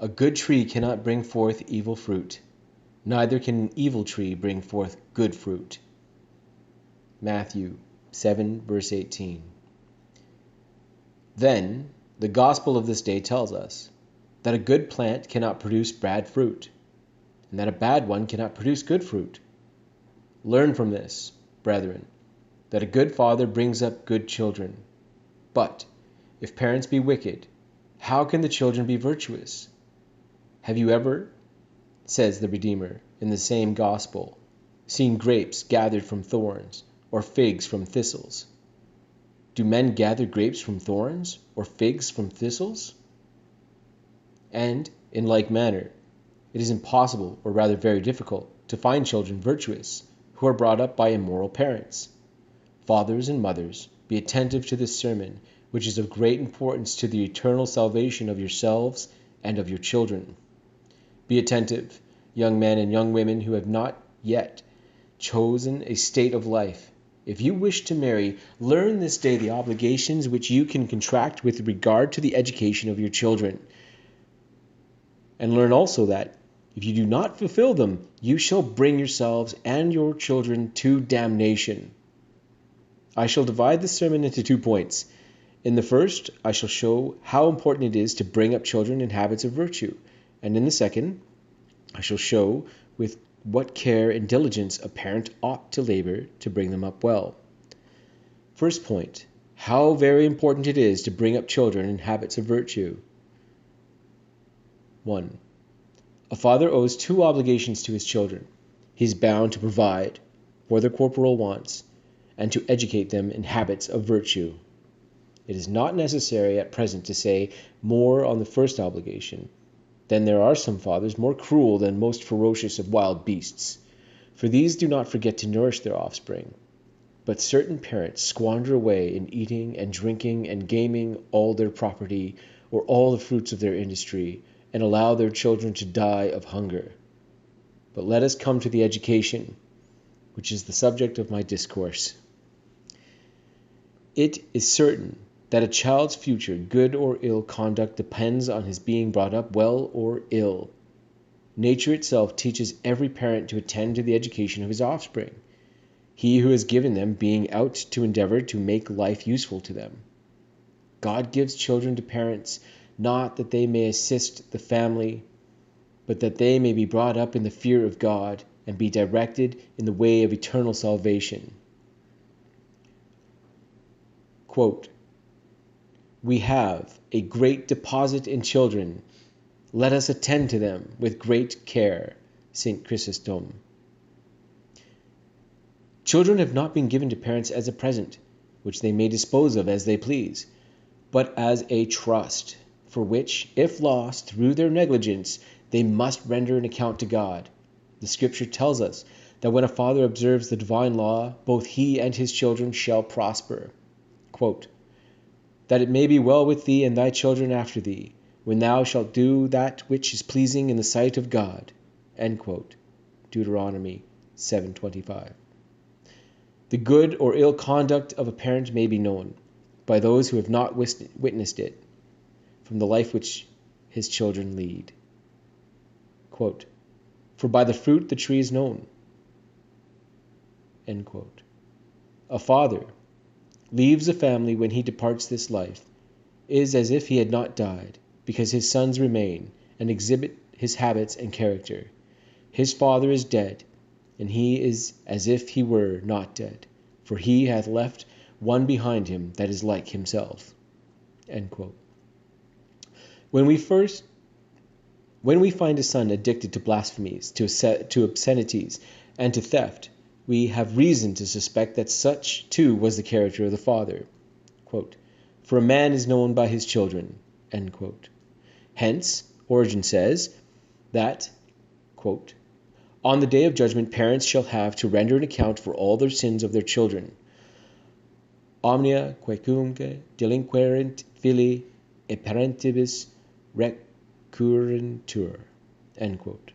A good tree cannot bring forth evil fruit, neither can an evil tree bring forth good fruit. Matthew 7, verse 18. Then, the gospel of this day tells us that a good plant cannot produce bad fruit, and that a bad one cannot produce good fruit. Learn from this, brethren, that a good father brings up good children. But if parents be wicked, how can the children be virtuous? Have you ever, says the Redeemer in the same gospel, seen grapes gathered from thorns, or figs from thistles? Do men gather grapes from thorns, or figs from thistles? And, in like manner, it is impossible, or rather very difficult, to find children virtuous who are brought up by immoral parents. Fathers and mothers, be attentive to this sermon, which is of great importance to the eternal salvation of yourselves and of your children. Be attentive, young men and young women who have not yet chosen a state of life. If you wish to marry, learn this day the obligations which you can contract with regard to the education of your children. And learn also that, if you do not fulfill them, you shall bring yourselves and your children to damnation. I shall divide this sermon into 2 points. In the first, I shall show how important it is to bring up children in habits of virtue. And in the second, I shall show with what care and diligence a parent ought to labor to bring them up well. First point, how very important it is to bring up children in habits of virtue. 1. A father owes 2 obligations to his children. He is bound to provide for their corporal wants and to educate them in habits of virtue. It is not necessary at present to say more on the first obligation. Then there are some fathers more cruel than most ferocious of wild beasts, for these do not forget to nourish their offspring. But certain parents squander away in eating and drinking and gaming all their property or all the fruits of their industry, and allow their children to die of hunger. But let us come to the education, which is the subject of my discourse. It is certain that a child's future good or ill conduct depends on his being brought up well or ill. Nature itself teaches every parent to attend to the education of his offspring, he who has given them being out to endeavor to make life useful to them. God gives children to parents not that they may assist the family, but that they may be brought up in the fear of God and be directed in the way of eternal salvation. Quote, "We have a great deposit in children. Let us attend to them with great care." St. Chrysostom. Children have not been given to parents as a present, which they may dispose of as they please, but as a trust, for which, if lost through their negligence, they must render an account to God. The Scripture tells us that when a father observes the divine law, both he and his children shall prosper. Quote, "That it may be well with thee and thy children after thee, when thou shalt do that which is pleasing in the sight of God." End quote. Deuteronomy 7:25. The good or ill conduct of a parent may be known by those who have not witnessed it from the life which his children lead. Quote, "For by the fruit the tree is known." End quote. A father leaves a family when he departs this life is as if he had not died, because his sons remain and exhibit his habits and character. His father is dead, and he is as if he were not dead, for he hath left one behind him that is like himself. End quote. When we find a son addicted to blasphemies, to obscenities, and to theft, we have reason to suspect that such too was the character of the father. Quote, "For a man is known by his children." End quote. Hence, Origen says that, quote, "On the day of judgment parents shall have to render an account for all their sins of their children. Omnia quecumque delinquerent filii e parentibus recurrentur." End quote.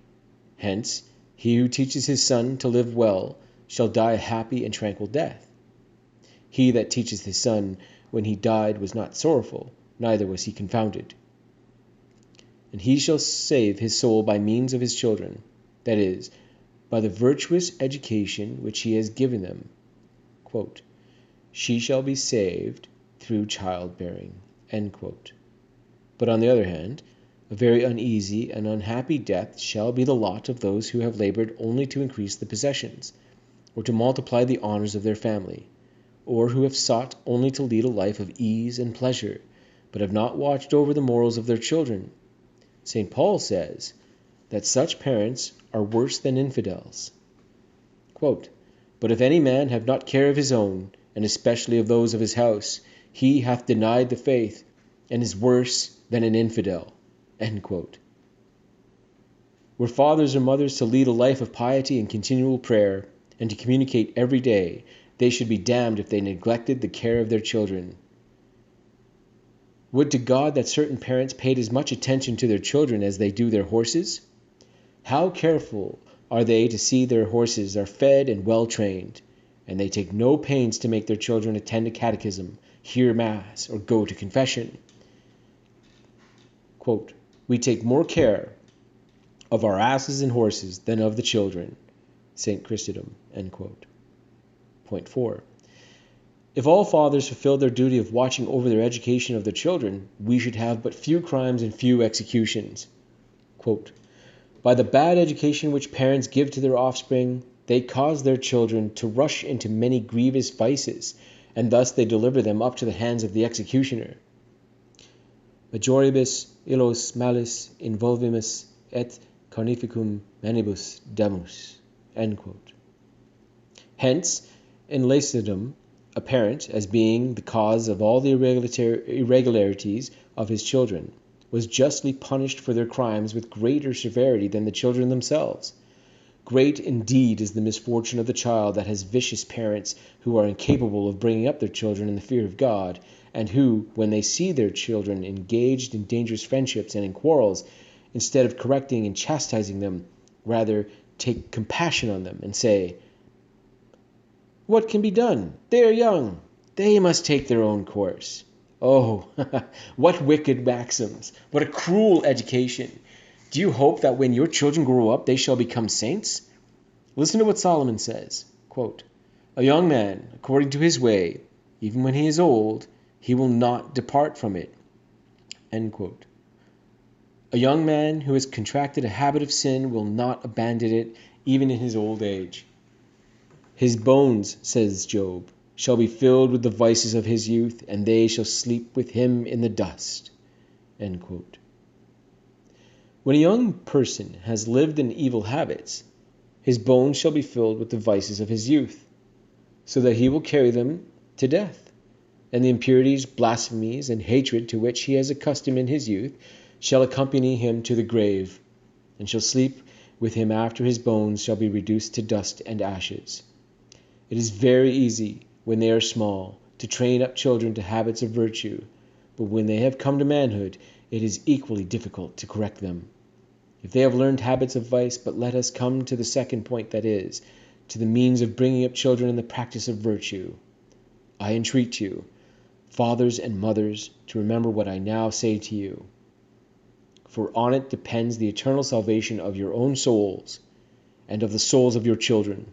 Hence, he who teaches his son to live well shall die a happy and tranquil death. He that teaches his son when he died was not sorrowful, neither was he confounded. and he shall save his soul by means of his children, that is, by the virtuous education which he has given them. Quote, she shall be saved through childbearing. End quote. But on the other hand, a very uneasy and unhappy death shall be the lot of those who have labored only to increase the possessions, or to multiply the honors of their family, or who have sought only to lead a life of ease and pleasure, but have not watched over the morals of their children. St. Paul says that such parents are worse than infidels. Quote, but if any man have not care of his own, and especially of those of his house, he hath denied the faith, and is worse than an infidel. End quote. Were fathers or mothers to lead a life of piety and continual prayer, and to communicate every day, they should be damned if they neglected the care of their children. Would to God that certain parents paid as much attention to their children as they do their horses. How careful are they to see their horses are fed and well trained, and they take no pains to make their children attend a catechism, hear mass, or go to confession. Quote, we take more care of our asses and horses than of the children. St. Chrysostom. End quote. Point 4. If all fathers fulfilled their duty of watching over their education of their children, we should have but few crimes and few executions. Quote, by the bad education which parents give to their offspring, they cause their children to rush into many grievous vices, and thus they deliver them up to the hands of the executioner. Majoribus illos malis involvimus et carnificum manibus damus. End quote. Hence, in Lacedaemon, a parent, as being the cause of all the irregularities of his children, was justly punished for their crimes with greater severity than the children themselves. Great indeed is the misfortune of the child that has vicious parents who are incapable of bringing up their children in the fear of God, and who, when they see their children engaged in dangerous friendships and in quarrels, instead of correcting and chastising them, rather take compassion on them and say, what can be done? They are young. They must take their own course. Oh, what wicked maxims! What a cruel education! Do you hope that when your children grow up, they shall become saints? Listen to what Solomon says. Quote, a young man, according to his way, even when he is old, he will not depart from it. End quote. A young man who has contracted a habit of sin will not abandon it, even in his old age. His bones, says Job, shall be filled with the vices of his youth, and they shall sleep with him in the dust. End quote. When a young person has lived in evil habits, his bones shall be filled with the vices of his youth, so that he will carry them to death, and the impurities, blasphemies, and hatred to which he has accustomed in his youth shall accompany him to the grave, and shall sleep with him after his bones shall be reduced to dust and ashes. It is very easy, when they are small, to train up children to habits of virtue, but when they have come to manhood, it is equally difficult to correct them. If they have learned habits of vice, but let us come to the second point, that is, to the means of bringing up children in the practice of virtue. I entreat you, fathers and mothers, to remember what I now say to you. For on it depends the eternal salvation of your own souls and of the souls of your children.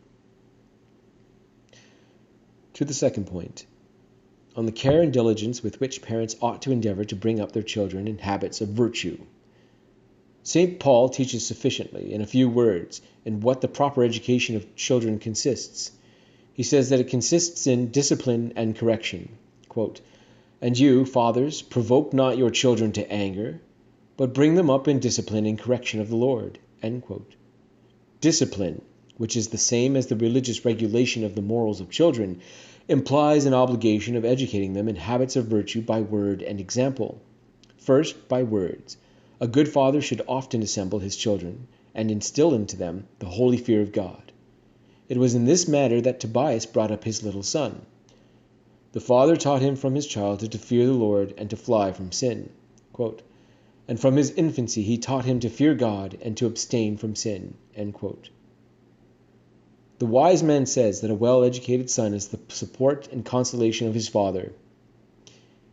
To the second point, on the care and diligence with which parents ought to endeavor to bring up their children in habits of virtue. St. Paul teaches sufficiently, in a few words, in what the proper education of children consists. He says that it consists in discipline and correction. Quote, and you, fathers, provoke not your children to anger, but bring them up in discipline and correction of the Lord. End quote. Discipline, which is the same as the religious regulation of the morals of children, implies an obligation of educating them in habits of virtue by word and example. First, by words. A good father should often assemble his children and instill into them the holy fear of God. It was in this manner that Tobias brought up his little son. The father taught him from his childhood to fear the Lord and to fly from sin. Quote, and from his infancy he taught him to fear God and to abstain from sin. End quote. The wise man says that a well-educated son is the support and consolation of his father.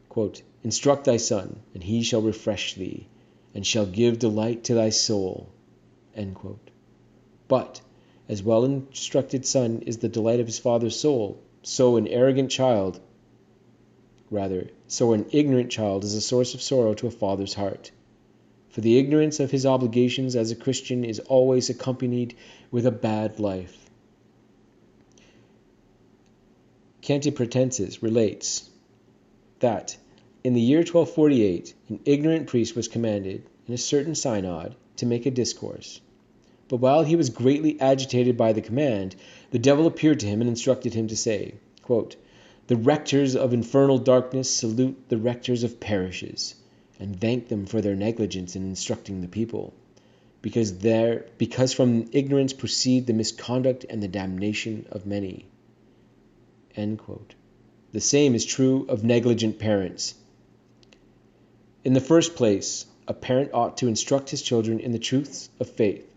Quote, instruct thy son, and he shall refresh thee, and shall give delight to thy soul. End quote. But, as well-instructed son is the delight of his father's soul, so an ignorant child is a source of sorrow to a father's heart. For the ignorance of his obligations as a Christian is always accompanied with a bad life. Cante Pratensis relates that in the year 1248, an ignorant priest was commanded in a certain synod to make a discourse. But while he was greatly agitated by the command, the devil appeared to him and instructed him to say, quote, "The rectors of infernal darkness salute the rectors of parishes, and thank them for their negligence in instructing the people, because from ignorance proceed the misconduct and the damnation of many." End quote. The same is true of negligent parents. In the first place, a parent ought to instruct his children in the truths of faith,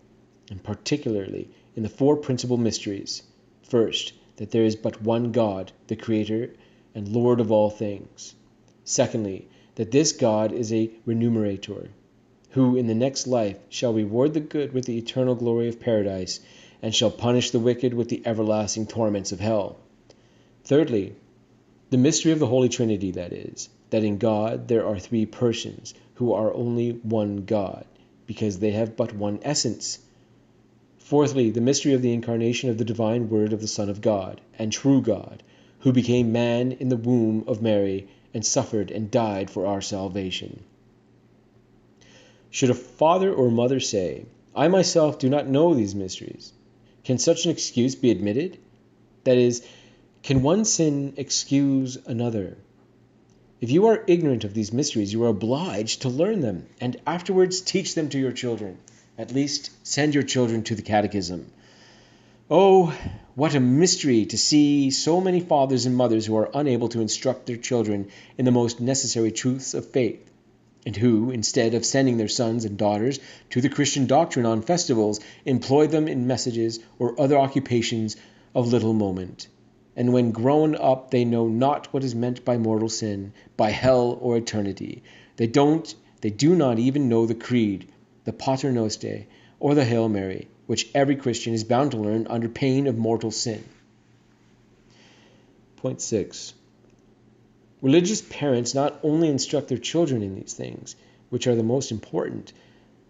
and particularly in the four principal mysteries. First, that there is but one God, the Creator and Lord of all things. Secondly, that this God is a remunerator, who in the next life shall reward the good with the eternal glory of paradise, and shall punish the wicked with the everlasting torments of hell. Thirdly, the mystery of the Holy Trinity, that is, that in God there are three persons, who are only one God, because they have but one essence. Fourthly, the mystery of the incarnation of the divine Word of the Son of God, and true God, who became man in the womb of Mary, and suffered and died for our salvation. Should a father or mother say, "I myself do not know these mysteries," can such an excuse be admitted? That is, can one sin excuse another? If you are ignorant of these mysteries, you are obliged to learn them, and afterwards teach them to your children. At least send your children to the catechism. Oh, what a mystery to see so many fathers and mothers who are unable to instruct their children in the most necessary truths of faith, and who, instead of sending their sons and daughters to the Christian doctrine on festivals, employ them in messages or other occupations of little moment. And when grown up, they know not what is meant by mortal sin, by hell or eternity. They do not even know the Creed, the Pater Noster, or the Hail Mary, which every Christian is bound to learn under pain of mortal sin. Point 6. Religious parents not only instruct their children in these things, which are the most important,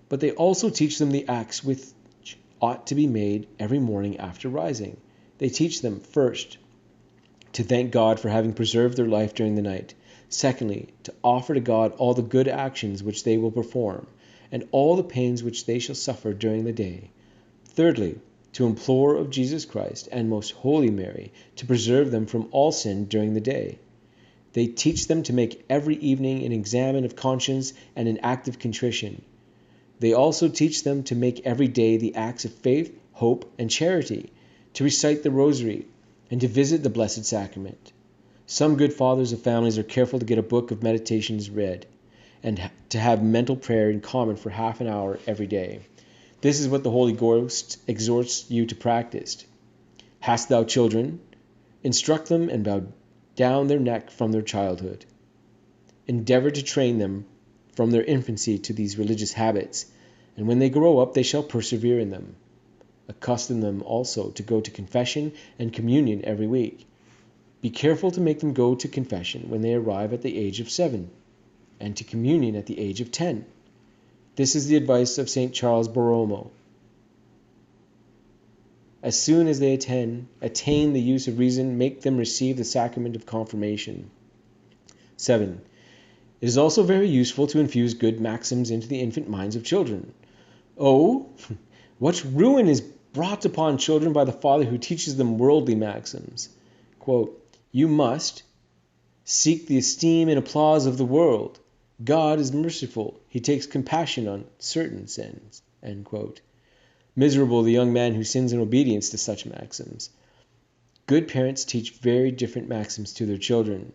but they also teach them the acts which ought to be made every morning after rising. They teach them, first, to thank God for having preserved their life during the night. Secondly, to offer to God all the good actions which they will perform, and all the pains which they shall suffer during the day. Thirdly, to implore of Jesus Christ and Most Holy Mary to preserve them from all sin during the day. They teach them to make every evening an examen of conscience and an act of contrition. They also teach them to make every day the acts of faith, hope, and charity, to recite the rosary, and to visit the Blessed Sacrament. Some good fathers of families are careful to get a book of meditations read, and to have mental prayer in common for half an hour every day. This is what the Holy Ghost exhorts you to practice. Hast thou children? Instruct them and bow down their neck from their childhood. Endeavor to train them from their infancy to these religious habits, and when they grow up they shall persevere in them. Accustom them also to go to confession and communion every week. Be careful to make them go to confession when they arrive at the age of 7, and to communion at the age of 10. This is the advice of St. Charles Borromeo. As soon as they attain the use of reason, make them receive the sacrament of confirmation. 7. It is also very useful to infuse good maxims into the infant minds of children. Oh, what ruin is brought upon children by the father who teaches them worldly maxims. Quote, "You must seek the esteem and applause of the world. God is merciful. He takes compassion on certain sins." End quote. Miserable the young man who sins in obedience to such maxims. Good parents teach very different maxims to their children.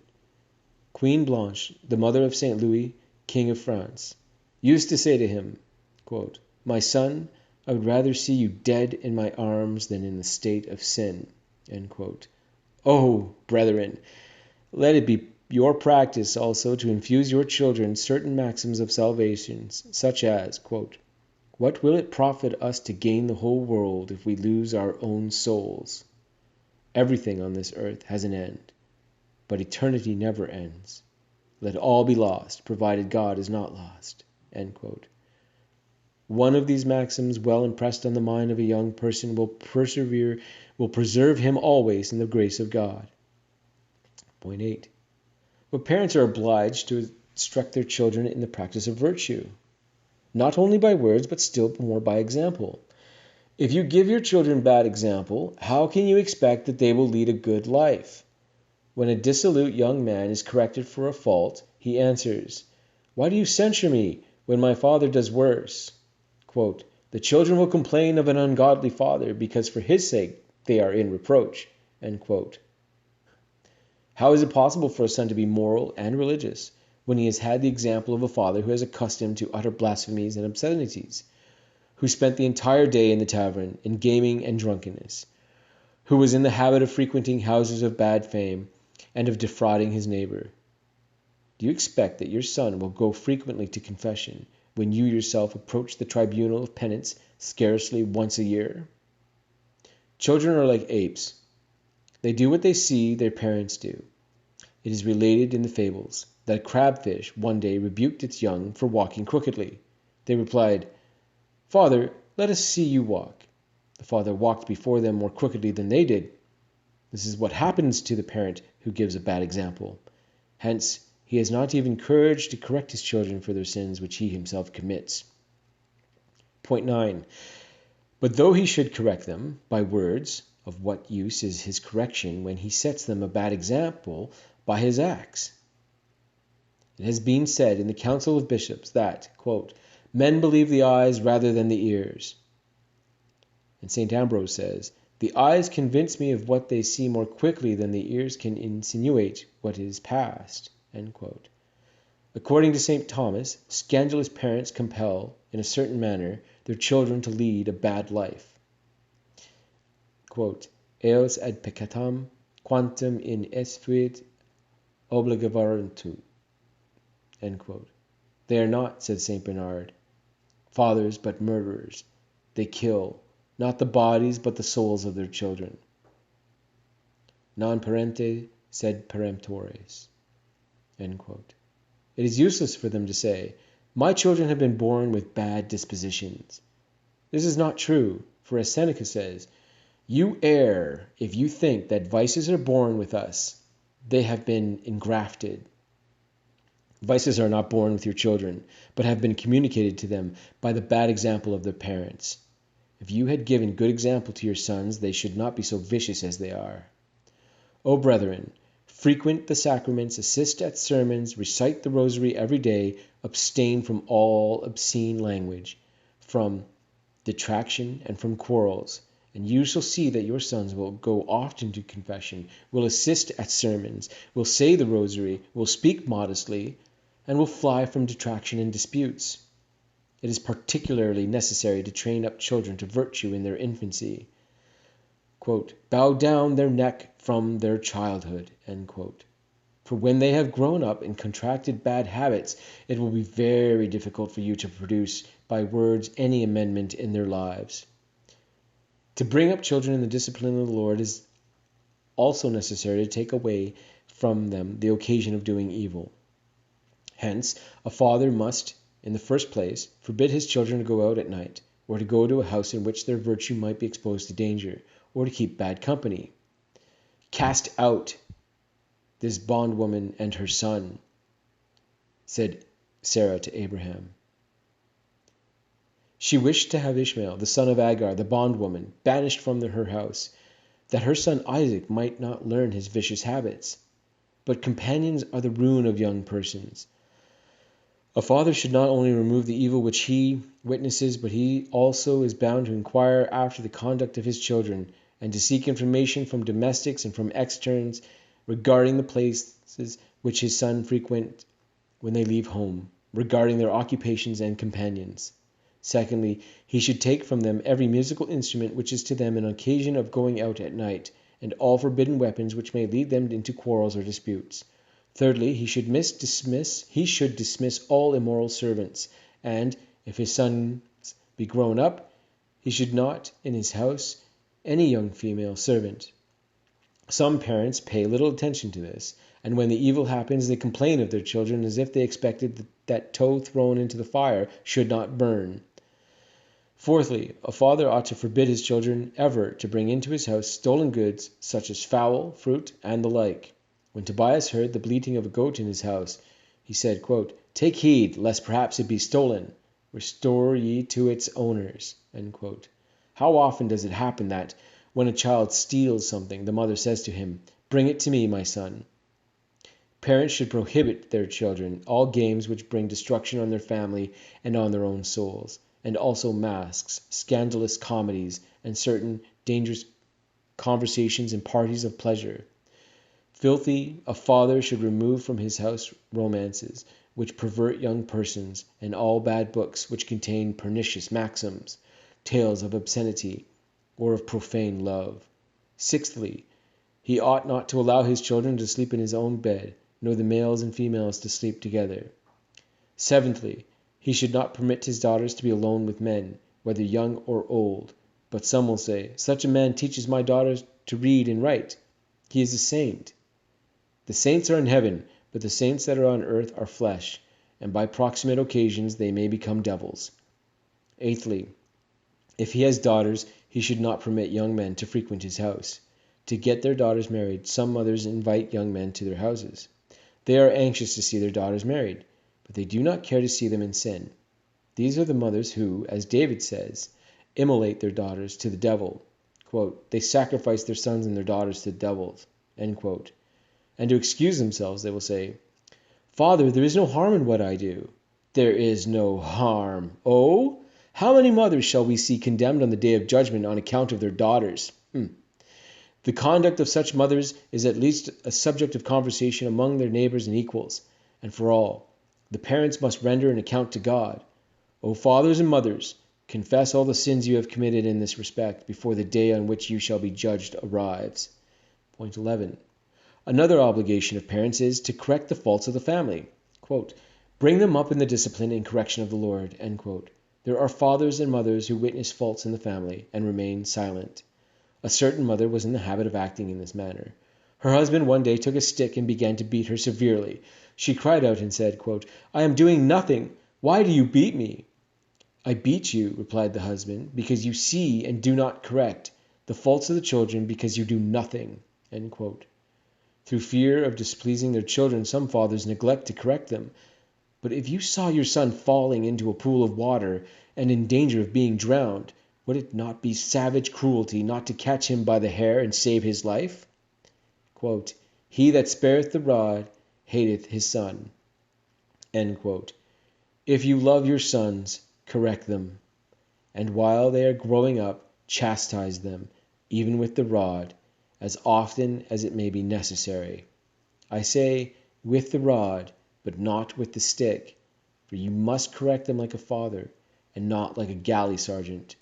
Queen Blanche, the mother of St. Louis, King of France, used to say to him, quote, "My son, I would rather see you dead in my arms than in the state of sin." End quote. Oh, brethren, let it be your practice also to infuse your children certain maxims of salvation, such as, quote, "What will it profit us to gain the whole world if we lose our own souls? Everything on this earth has an end, but eternity never ends. Let all be lost, provided God is not lost." End quote. One of these maxims, well impressed on the mind of a young person, will preserve him always in the grace of God. Point 8. But parents are obliged to instruct their children in the practice of virtue, not only by words, but still more by example. If you give your children bad example, how can you expect that they will lead a good life? When a dissolute young man is corrected for a fault, he answers, "Why do you censure me when my father does worse?" Quote, "The children will complain of an ungodly father because for his sake they are in reproach." End quote. How is it possible for a son to be moral and religious when he has had the example of a father who is accustomed to utter blasphemies and obscenities, who spent the entire day in the tavern, in gaming and drunkenness, who was in the habit of frequenting houses of bad fame and of defrauding his neighbor? Do you expect that your son will go frequently to confession when you yourself approach the tribunal of penance scarcely once a year? Children are like apes. They do what they see their parents do. It is related in the fables that a crabfish one day rebuked its young for walking crookedly. They replied, "Father, let us see you walk." The father walked before them more crookedly than they did. This is what happens to the parent who gives a bad example. Hence, he has not even courage to correct his children for their sins which he himself commits. Point 9. But though he should correct them by words, of what use is his correction when he sets them a bad example by his acts? It has been said in the Council of Bishops that, quote, "Men believe the eyes rather than the ears." And St. Ambrose says, "The eyes convince me of what they see more quickly than the ears can insinuate what is past." End quote. According to St. Thomas, scandalous parents compel, in a certain manner, their children to lead a bad life. Quote, "Eos ad peccatam quantum in esfuit obligaverantur." End quote. They are not, said St. Bernard, fathers but murderers. They kill, not the bodies but the souls of their children. Non parente sed peremptores. End quote. It is useless for them to say, "My children have been born with bad dispositions." This is not true, for as Seneca says, "You err if you think that vices are born with us. They have been engrafted." Vices are not born with your children, but have been communicated to them by the bad example of their parents. If you had given good example to your sons, they should not be so vicious as they are. O brethren, frequent the sacraments, assist at sermons, recite the rosary every day, abstain from all obscene language, from detraction and from quarrels, and you shall see that your sons will go often to confession, will assist at sermons, will say the rosary, will speak modestly, and will fly from detraction and disputes. It is particularly necessary to train up children to virtue in their infancy. Quote, "Bow down their neck from their childhood." End quote. For when they have grown up and contracted bad habits, it will be very difficult for you to produce by words any amendment in their lives. To bring up children in the discipline of the Lord is also necessary to take away from them the occasion of doing evil. Hence, a father must, in the first place, forbid his children to go out at night, or to go to a house in which their virtue might be exposed to danger, or to keep bad company. "Cast out this bondwoman and her son," said Sarah to Abraham. She wished to have Ishmael, the son of Agar, the bondwoman, banished from her house, that her son Isaac might not learn his vicious habits. But companions are the ruin of young persons. A father should not only remove the evil which he witnesses, but he also is bound to inquire after the conduct of his children, and to seek information from domestics and from externs regarding the places which his son frequent when they leave home, regarding their occupations and companions. Secondly, he should take from them every musical instrument which is to them an occasion of going out at night, and all forbidden weapons which may lead them into quarrels or disputes. Thirdly, he should dismiss all immoral servants, and, if his sons be grown up, he should not in his house any young female servant. Some parents pay little attention to this, and when the evil happens they complain of their children as if they expected that toe thrown into the fire should not burn. Fourthly, a father ought to forbid his children ever to bring into his house stolen goods, such as fowl, fruit, and the like. When Tobias heard the bleating of a goat in his house, he said, quote, "Take heed, lest perhaps it be stolen. Restore ye to its owners." End quote. How often does it happen that, when a child steals something, the mother says to him, "Bring it to me, my son"? Parents should prohibit their children all games which bring destruction on their family and on their own souls, and also masks, scandalous comedies, and certain dangerous conversations and parties of pleasure. A father should remove from his house romances which pervert young persons, and all bad books which contain pernicious maxims, tales of obscenity, or of profane love. Sixthly, he ought not to allow his children to sleep in his own bed, nor the males and females to sleep together. Seventhly, he should not permit his daughters to be alone with men, whether young or old. But some will say, "Such a man teaches my daughters to read and write. He is a saint." The saints are in heaven, but the saints that are on earth are flesh, and by proximate occasions they may become devils. Eighthly, if he has daughters, he should not permit young men to frequent his house. To get their daughters married, some mothers invite young men to their houses. They are anxious to see their daughters married, but they do not care to see them in sin. These are the mothers who, as David says, immolate their daughters to the devil. Quote, "They sacrifice their sons and their daughters to the devils." End quote. And to excuse themselves, they will say, "Father, there is no harm in what I do." There is no harm. Oh, how many mothers shall we see condemned on the day of judgment on account of their daughters? The conduct of such mothers is at least a subject of conversation among their neighbors and equals, and for all. The parents must render an account to God. O fathers and mothers, confess all the sins you have committed in this respect before the day on which you shall be judged arrives. Point 11. Another obligation of parents is to correct the faults of the family. Quote, "Bring them up in the discipline and correction of the Lord." End quote. There are fathers and mothers who witness faults in the family and remain silent. A certain mother was in the habit of acting in this manner. Her husband one day took a stick and began to beat her severely. She cried out and said, quote, "I am doing nothing. Why do you beat me?" "I beat you," replied the husband, "because you see and do not correct the faults of the children, because you do nothing." End quote. Through fear of displeasing their children, some fathers neglect to correct them. But if you saw your son falling into a pool of water and in danger of being drowned, would it not be savage cruelty not to catch him by the hair and save his life? Quote, "He that spareth the rod hateth his son." End quote. If you love your sons, correct them, and while they are growing up, chastise them, even with the rod, as often as it may be necessary. I say, with the rod, but not with the stick, for you must correct them like a father, and not like a galley sergeant.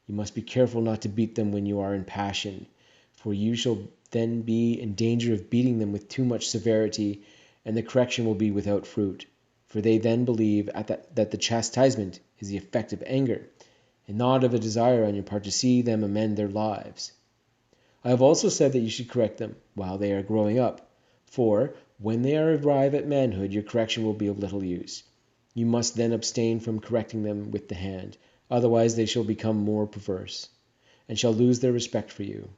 You must be careful not to beat them when you are in passion, for you shall then be in danger of beating them with too much severity, and the correction will be without fruit, for they then believe that the chastisement is the effect of anger, and not of a desire on your part to see them amend their lives. I have also said that you should correct them while they are growing up, for when they arrive at manhood your correction will be of little use. You must then abstain from correcting them with the hand, otherwise they shall become more perverse, and shall lose their respect for you.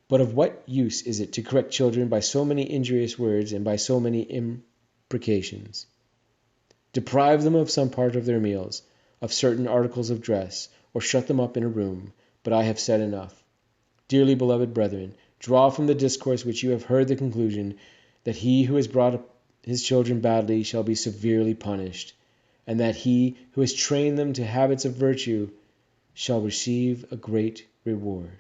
But of what use is it to correct children by so many injurious words and by so many imprecations? Deprive them of some part of their meals, of certain articles of dress, or shut them up in a room, but I have said enough. Dearly beloved brethren, draw from the discourse which you have heard the conclusion that he who has brought up his children badly shall be severely punished, and that he who has trained them to habits of virtue shall receive a great reward.